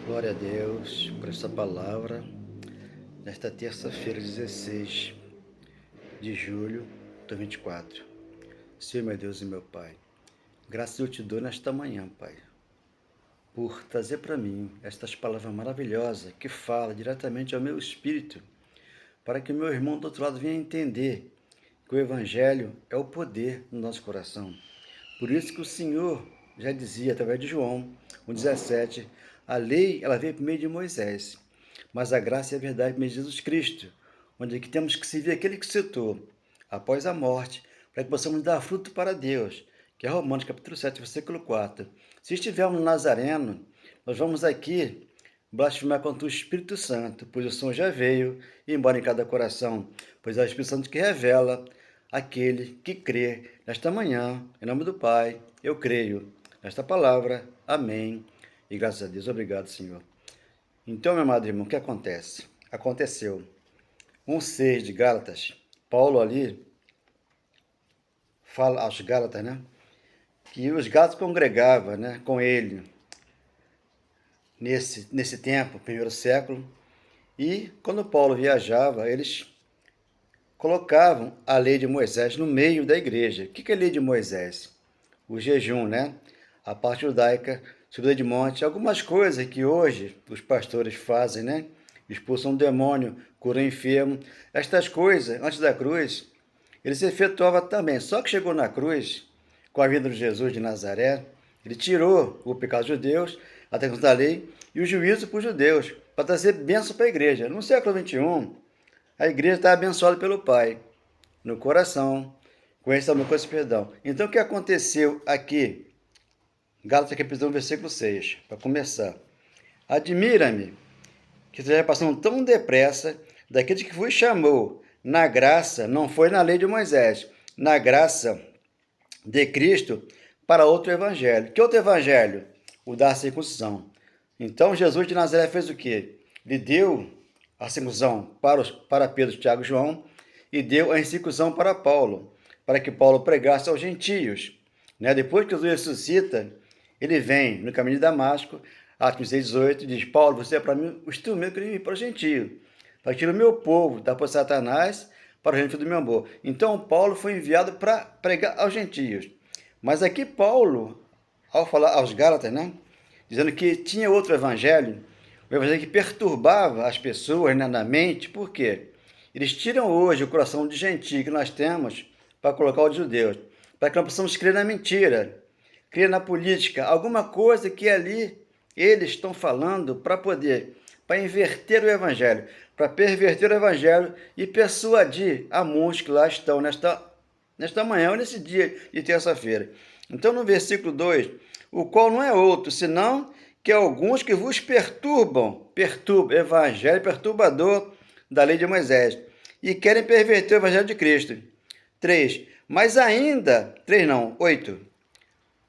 Glória a Deus por essa palavra, nesta terça-feira, 16 de julho de 2024. Senhor, meu Deus e meu Pai, graças eu te dou nesta manhã, Pai, por trazer para mim estas palavras maravilhosas que falam diretamente ao meu espírito, para que o meu irmão do outro lado venha entender que o Evangelho é o poder no nosso coração. Por isso que o Senhor já dizia, através de João 1,17, a lei ela veio por meio de Moisés, mas a graça e a verdade por meio de Jesus Cristo, onde que temos que servir aquele que citou, após a morte, para que possamos dar fruto para Deus, que é Romanos capítulo 7, versículo 4. Se estivermos no Nazareno, nós vamos aqui blasfemar contra o Espírito Santo, pois o som já veio e embora em cada coração, pois é o Espírito Santo que revela aquele que crê. Nesta manhã, em nome do Pai, eu creio nesta palavra. Amém. E graças a Deus, obrigado, Senhor. Então, meu amado irmão, o que acontece? Aconteceu. 1,6 de Gálatas, Paulo ali fala aos Gálatas, né? Que os Gálatas congregavam, né, com ele nesse tempo, primeiro século, e quando Paulo viajava, eles colocavam a lei de Moisés no meio da igreja. O que é a lei de Moisés? O jejum, né? A parte judaica, subida de monte, algumas coisas que hoje os pastores fazem, né? Expulsam um demônio, curam enfermo. Estas coisas, antes da cruz, eles efetuavam também. Só que chegou na cruz, com a vinda de Jesus de Nazaré, ele tirou o pecado dos judeus, a transgressão da lei, e o juízo para os judeus, para trazer bênção para a igreja. No século XXI, a igreja está abençoada pelo Pai, no coração, conhece também com esse perdão. Então, o que aconteceu aqui? Gálatas capítulo 1, versículo 6, para começar. Admira-me que esteja passando tão depressa daquele que vos chamou na graça, não foi na lei de Moisés, na graça de Cristo para outro evangelho. Que outro evangelho? O da circuncisão. Então, Jesus de Nazaré fez o quê? Ele deu a circuncisão para Pedro, Tiago e João e deu a incircuncisão para Paulo, para que Paulo pregasse aos gentios. Né? Depois que Jesus ressuscita, ele vem no caminho de Damasco, Atos 6,18, diz: Paulo, você é para mim o instrumento que eu envio para os gentios, para tirar o meu povo da por Satanás para o reino do meu amor. Então, Paulo foi enviado para pregar aos gentios. Mas aqui Paulo, ao falar aos Gálatas, né, dizendo que tinha outro evangelho, o evangelho que perturbava as pessoas, né, na mente. Por quê? Eles tiram hoje o coração de gentio que nós temos para colocar o de judeus, para que nós possamos crer na mentira, crer na política, alguma coisa que ali eles estão falando para inverter o evangelho, para perverter o evangelho e persuadir a muitos que lá estão nesta manhã ou nesse dia de terça-feira. Então, no versículo 2, o qual não é outro, senão que alguns que vos perturbam, evangelho perturbador da lei de Moisés, e querem perverter o evangelho de Cristo. 3, mas ainda, 3 não, 8,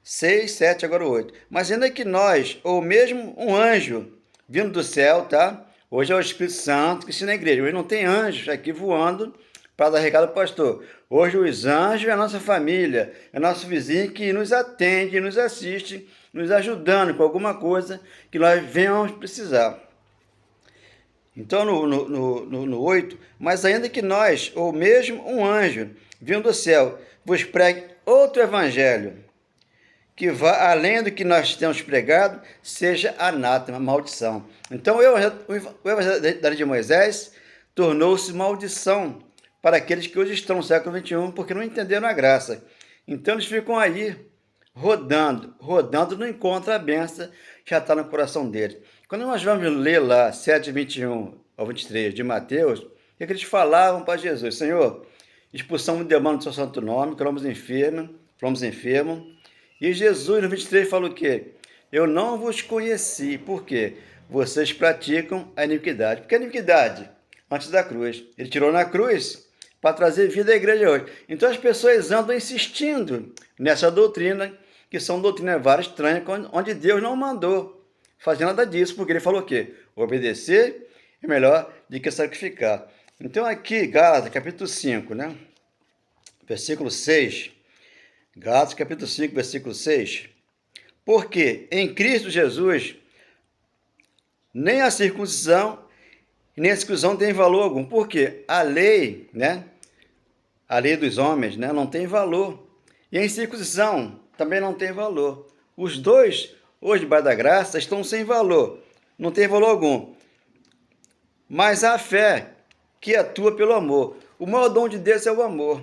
6, 7, agora 8. Mas ainda que nós, ou mesmo um anjo vindo do céu, tá? Hoje é o Espírito Santo que ensina a igreja. Hoje não tem anjos aqui voando para dar recado ao pastor. Hoje os anjos é a nossa família, é nosso vizinho que nos atende, nos assiste, nos ajudando com alguma coisa que nós venhamos precisar. Então, no 8, mas ainda que nós, ou mesmo um anjo vindo do céu, vos pregue outro evangelho, que vá além do que nós temos pregado, seja anátema, maldição. Então, o evangelho da lei de Moisés tornou-se maldição para aqueles que hoje estão no século XXI, porque não entenderam a graça. Então, eles ficam aí, rodando, não encontram a benção que já está no coração deles. Quando nós vamos ler lá 7, 21 ao 23 de Mateus, o que eles falavam para Jesus? Senhor, expulsamos o demônio do seu santo nome, curamos enfermos. E Jesus, no 23, fala o quê? Eu não vos conheci. Por quê? Vocês praticam a iniquidade. Porque a iniquidade, antes da cruz, ele tirou na cruz para trazer vida à igreja hoje. Então as pessoas andam insistindo nessa doutrina, que são doutrinas várias estranhas, onde Deus não mandou fazer nada disso, porque ele falou o quê? Obedecer é melhor do que sacrificar. Então aqui, Gálatas, capítulo 5, né? Versículo 6. Gálatas, capítulo 5, versículo 6. Porque em Cristo Jesus nem a circuncisão, nem a circuncisão tem valor algum. Por quê? A lei, né? A lei dos homens, né? Não tem valor. E a incircuncisão também não tem valor. Os dois, hoje, debaixo da graça, estão sem valor. Não tem valor algum. Mas a fé que atua pelo amor. O maior dom de Deus é o amor.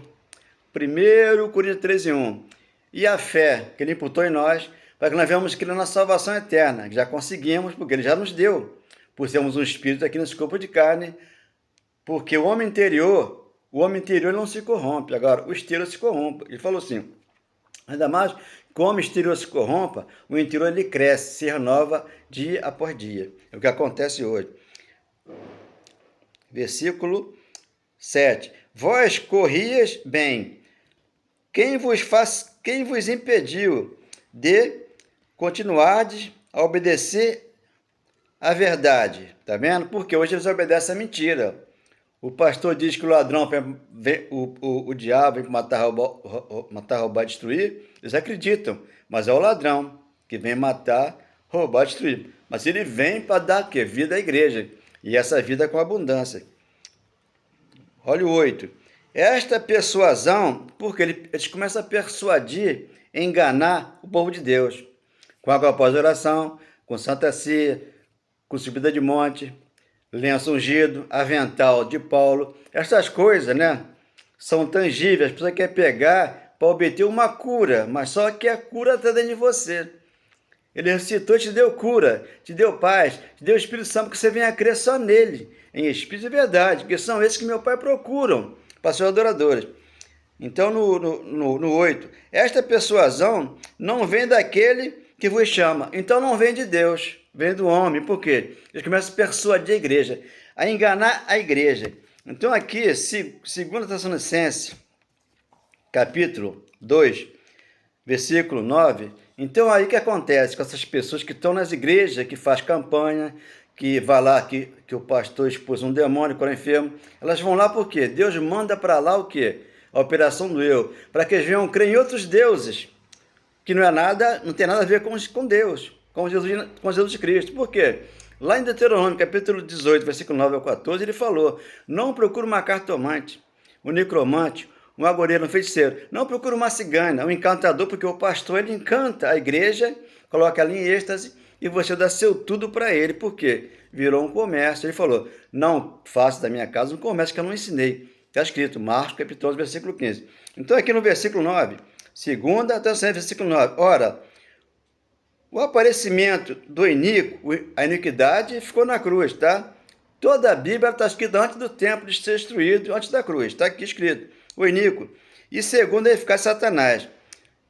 1 Coríntios 13:1. E a fé que Ele imputou em nós, para que nós venhamos crer na salvação eterna, que já conseguimos, porque Ele já nos deu, por sermos um espírito aqui nesse corpo de carne, porque o homem interior não se corrompe. Agora, o exterior se corrompe. Ele falou assim, ainda mais que o homem exterior se corrompa, o interior ele cresce, se renova dia após dia. É o que acontece hoje. Versículo 7. Vós corrias bem. Quem vos impediu de continuardes a obedecer à verdade? Tá vendo? Porque hoje eles obedecem à mentira. O pastor diz que o ladrão, o diabo vem matar, roubar, destruir. Eles acreditam, mas é o ladrão que vem matar, roubar, destruir. Mas ele vem para dar o quê? Vida à igreja. E essa vida com abundância. Olha o 8. Esta persuasão, porque eles começam a persuadir, enganar o povo de Deus. Com água após oração, com santa ceia, com subida de monte, lenço ungido, avental de Paulo. Essas coisas, né, são tangíveis. A pessoa quer pegar para obter uma cura, mas só que a cura está dentro de você. Ele ressuscitou e te deu cura, te deu paz, te deu o Espírito Santo, que você venha a crer só nele, em Espírito e verdade, porque são esses que meu Pai procuram para seus adoradores. Então, no 8, esta persuasão não vem daquele que vos chama, então não vem de Deus, vem do homem. Por quê? Eles começam a persuadir a igreja, a enganar a igreja. Então aqui, 2 Tessalonicenses, capítulo 2, versículo 9, então aí que acontece com essas pessoas que estão nas igrejas, que faz campanha, que vai lá, que o pastor expôs um demônio para o enfermo, elas vão lá por quê? Deus manda para lá o quê? A operação do eu, para que eles venham crer em outros deuses, que não é nada, não tem nada a ver com Deus, com Jesus Cristo. Por quê? Lá em Deuteronômio, capítulo 18, versículo 9 ao 14, ele falou, não procure uma cartomante, um necromante, um agoreiro, um feiticeiro. Não procure uma cigana, um encantador, porque o pastor ele encanta a igreja, coloca ela em êxtase e você dá seu tudo para ele. Por quê? Virou um comércio. Ele falou, não faça da minha casa um comércio que eu não ensinei. Está escrito, Marcos capítulo 11, versículo 15. Então aqui no versículo 9, segunda até o versículo 9. Ora, o aparecimento do iníquo, a iniquidade, ficou na cruz, tá? Toda a Bíblia está escrita antes do templo de ser destruído, antes da cruz. Está aqui escrito, o iníquo. E segundo, a eficácia de Satanás.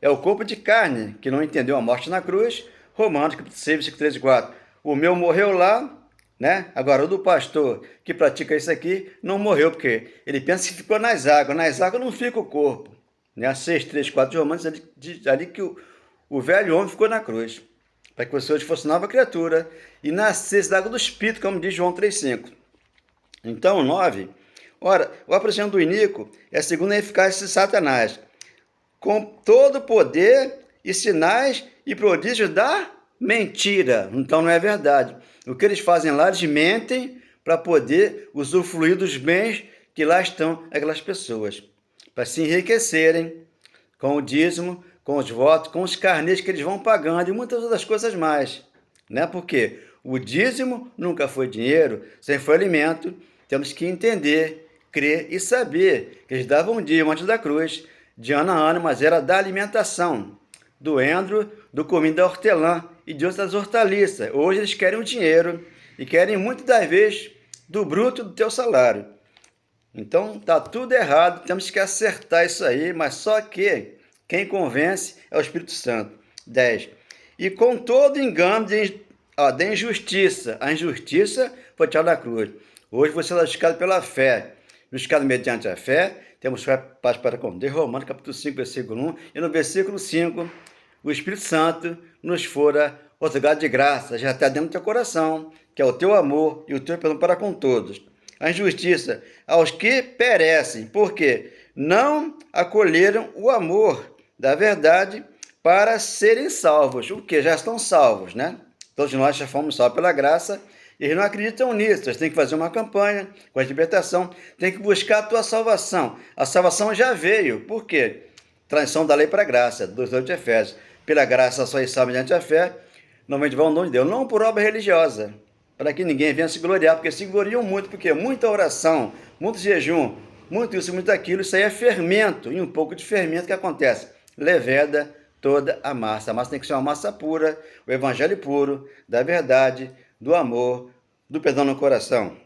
É o corpo de carne, que não entendeu a morte na cruz. Romanos, capítulo 6, versículo 3 e 4. O meu morreu lá, né? Agora, o do pastor que pratica isso aqui, não morreu, porque ele pensa que ficou nas águas. Nas águas não fica o corpo. Né? 6, 3, 4 de Romanos, diz ali que o velho homem ficou na cruz. Para que você hoje fosse nova criatura e nascesse da água do Espírito, como diz João 3,5. Então, 9. Ora, o aparecimento do iníquo é segundo a eficácia de Satanás, com todo o poder e sinais e prodígios da mentira. Então, não é verdade. O que eles fazem lá, eles mentem para poder usufruir dos bens que lá estão aquelas pessoas, para se enriquecerem com o dízimo, com os votos, com os carnês que eles vão pagando e muitas outras coisas mais. Né? Porque o dízimo nunca foi dinheiro, sempre foi alimento. Temos que entender, crer e saber que eles davam um dízimo antes da cruz, de ano a ano, mas era da alimentação, do endro, do cominho da hortelã e de outras hortaliças. Hoje eles querem o dinheiro e querem muitas das vezes do bruto do teu salário. Então está tudo errado, temos que acertar isso aí, mas só que quem convence é o Espírito Santo. 10. E com todo engano da injustiça. A injustiça foi tirada da cruz. Hoje você é justificado pela fé. Justificado mediante a fé, temos paz para com Deus. Romanos capítulo 5, versículo 1. E no versículo 5, o Espírito Santo nos fora otorgado de graça. Já está dentro do teu coração, que é o teu amor e o teu perdão para com todos. A injustiça aos que perecem, porque não acolheram o amor da verdade para serem salvos. O que? Já estão salvos, né? Todos nós já fomos salvos pela graça, Eles não acreditam nisso. Eles têm que fazer uma campanha com a libertação, tem que buscar a tua salvação. A salvação já veio. Por quê? Transição da lei para a graça, 2:8 de Efésios. Pela graça sois salvos mediante a fé, normalmente vão ao dom de Deus, não por obra religiosa, para que ninguém venha se gloriar, porque se gloriam muito, porque muita oração, muito jejum, muito isso, muito aquilo, isso aí é fermento, e um pouco de fermento que acontece, leveda toda a massa. A massa tem que ser uma massa pura, o evangelho puro, da verdade, do amor, do perdão no coração.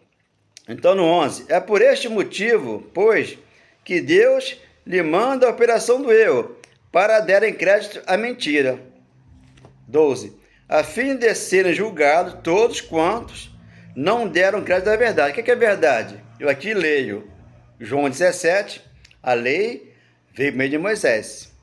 Então no 11, é por este motivo, pois, que Deus lhe manda a operação do eu, para darem crédito à mentira. 12, a fim de serem julgados todos quantos não deram crédito à verdade. O que é verdade? Eu aqui leio João 17, a lei veio por meio de Moisés.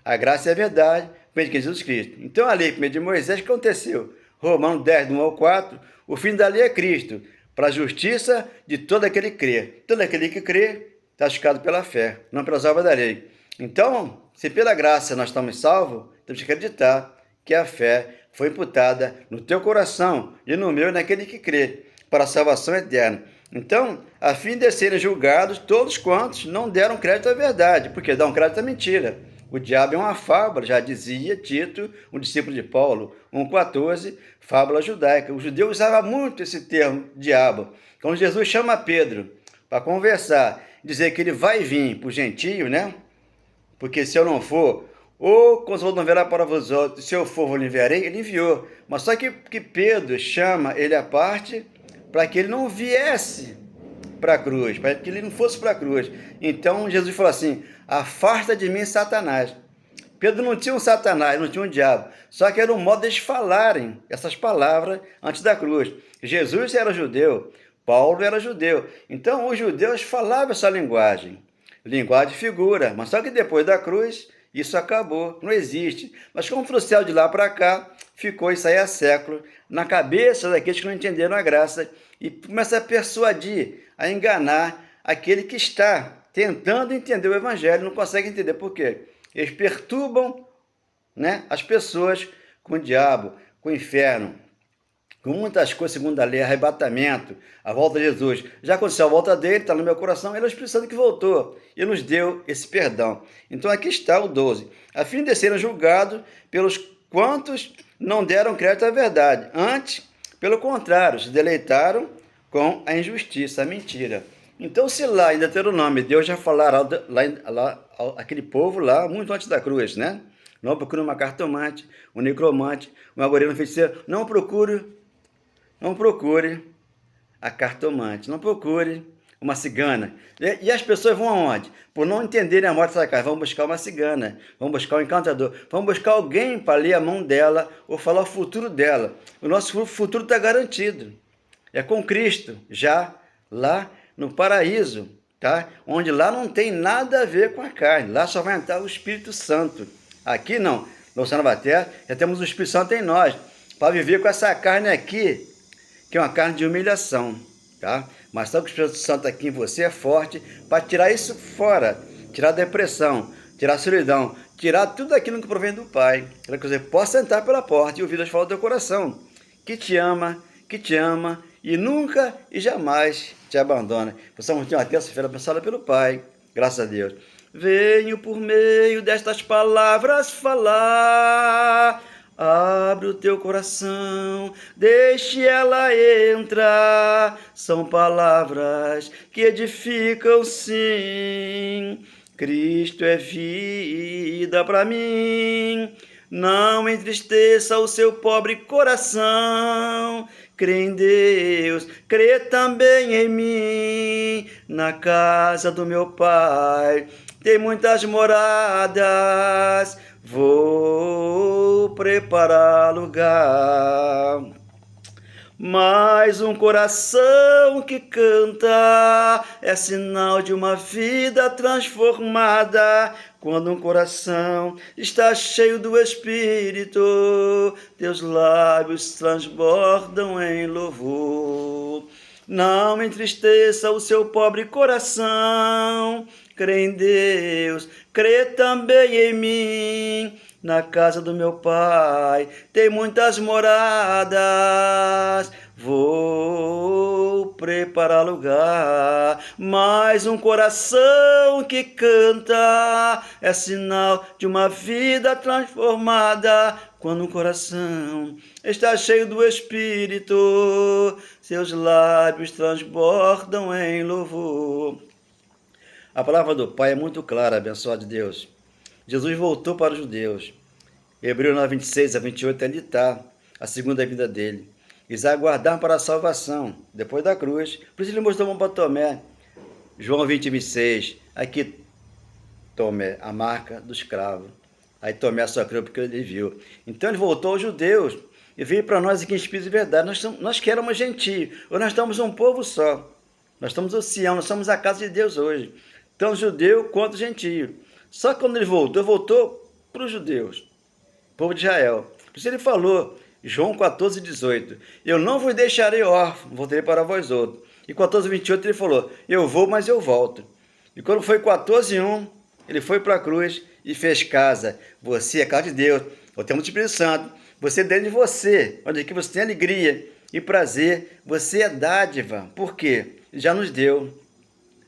A graça é a verdade, por meio de Jesus Cristo. Então a lei por meio de Moisés, o que aconteceu? Romanos 10, do 1 ao 4, o fim da lei é Cristo, para a justiça de todo aquele que crê. Todo aquele que crê está justificado pela fé, não pelas obras da lei. Então, se pela graça nós estamos salvos, temos que acreditar que a fé foi imputada no teu coração e no meu e naquele que crê, para a salvação eterna. Então, a fim de serem julgados todos quantos não deram crédito à verdade, porque dão crédito à mentira. O diabo é uma fábula, já dizia Tito, um discípulo de Paulo, 1,14, fábula judaica. O judeu usava muito esse termo, diabo. Quando Jesus chama Pedro para conversar, dizer que ele vai vir para o gentio, né? Porque se eu não for, ou Consolador não virá para vós outros, se eu for, vos enviarei, ele enviou. Mas só que Pedro chama ele à parte para que ele não viesse para a cruz, para que ele não fosse para a cruz. Então Jesus falou assim, afasta de mim, Satanás. Pedro não tinha um Satanás, não tinha um diabo, só que era um modo de eles falarem essas palavras antes da cruz. Jesus era judeu, Paulo era judeu, então os judeus falavam essa linguagem de figura, mas só que depois da cruz, isso acabou, não existe. Mas como trouxeram de lá para cá, ficou isso aí há séculos na cabeça daqueles que não entenderam a graça e começa a persuadir, a enganar aquele que está tentando entender o evangelho, não consegue entender por quê? Eles perturbam, né, as pessoas com o diabo, com o inferno, com muitas coisas, segundo a lei, arrebatamento, a volta de Jesus. Já aconteceu a volta dele, está no meu coração, ele é o Espírito Santo que voltou e nos deu esse perdão. Então aqui está o 12. A fim de serem julgados pelos quantos não deram crédito à verdade. Antes, pelo contrário, se deleitaram com a injustiça, a mentira. Então, se lá em Deuteronômio Deus já falara lá, aquele povo lá, muito antes da cruz, né? Não procure uma cartomante, um necromante, um agorino, um feiticeiro. Não procure a cartomante, não procure uma cigana. E as pessoas vão aonde? Por não entenderem a morte dessa casa, vão buscar uma cigana, vão buscar um encantador, vão buscar alguém para ler a mão dela ou falar o futuro dela. O nosso futuro está garantido. É com Cristo, já lá no paraíso, tá? Onde lá não tem nada a ver com a carne, lá só vai entrar o Espírito Santo. Aqui não, no céu na terra, já temos o Espírito Santo em nós, para viver com essa carne aqui, que é uma carne de humilhação, tá? Mas sabe que o Espírito Santo aqui em você é forte para tirar isso fora, tirar a depressão, tirar a solidão, tirar tudo aquilo que provém do Pai, para que você possa entrar pela porta e ouvir as falas do teu coração, que te ama e nunca e jamais te abandona. Possamos ter uma terça-feira abençoada pelo Pai, graças a Deus. Venho por meio destas palavras falar. Abre o teu coração, deixe ela entrar. São palavras que edificam, sim. Cristo é vida para mim. Não entristeça o seu pobre coração. Crê em Deus, crê também em mim. Na casa do meu Pai tem muitas moradas. Vou preparar lugar. Mas um coração que canta é sinal de uma vida transformada. Quando um coração está cheio do Espírito, teus lábios transbordam em louvor. Não entristeça o seu pobre coração. Crê em Deus, crê também em mim. Na casa do meu Pai tem muitas moradas. Vou para alugar. Mas um coração que canta é sinal de uma vida transformada. Quando o coração está cheio do Espírito, seus lábios transbordam em louvor. A palavra do Pai é muito clara, abençoado de Deus. Jesus voltou para os judeus. Hebreus 9, 26 a 28, ali está a segunda vida dele. Eles aguardaram para a salvação, depois da cruz. Por isso ele mostrou a mão para Tomé. João 20, 26. Aqui, Tomé, a marca do escravo. Aí Tomé só creu porque ele viu. Então ele voltou aos judeus e veio para nós aqui em Espírito de Verdade. Nós que éramos gentios, hoje nós estamos um povo só. Nós estamos o Sião, nós somos a casa de Deus hoje. Tanto judeu quanto gentio. Só que quando ele voltou para os judeus, povo de Israel. Por isso ele falou, João 14, 18, eu não vos deixarei órfão, voltarei para vós outros. E 14, 28 ele falou, eu vou, mas eu volto. E quando foi 14, 1, ele foi para a cruz e fez casa. Você é casa de Deus, eu tenho o Espírito Santo. Você é dentro de você, onde aqui você tem alegria e prazer. Você é dádiva. Por quê? Ele já nos deu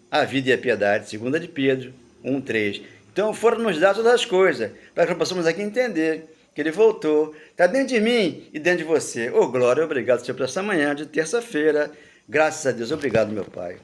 a vida e a piedade, 2 de Pedro 1, 3. Então foram nos dar todas as coisas, para que nós possamos aqui entender que ele voltou, está dentro de mim e dentro de você. Glória, obrigado, Senhor, por essa manhã de terça-feira. Graças a Deus, obrigado, meu Pai.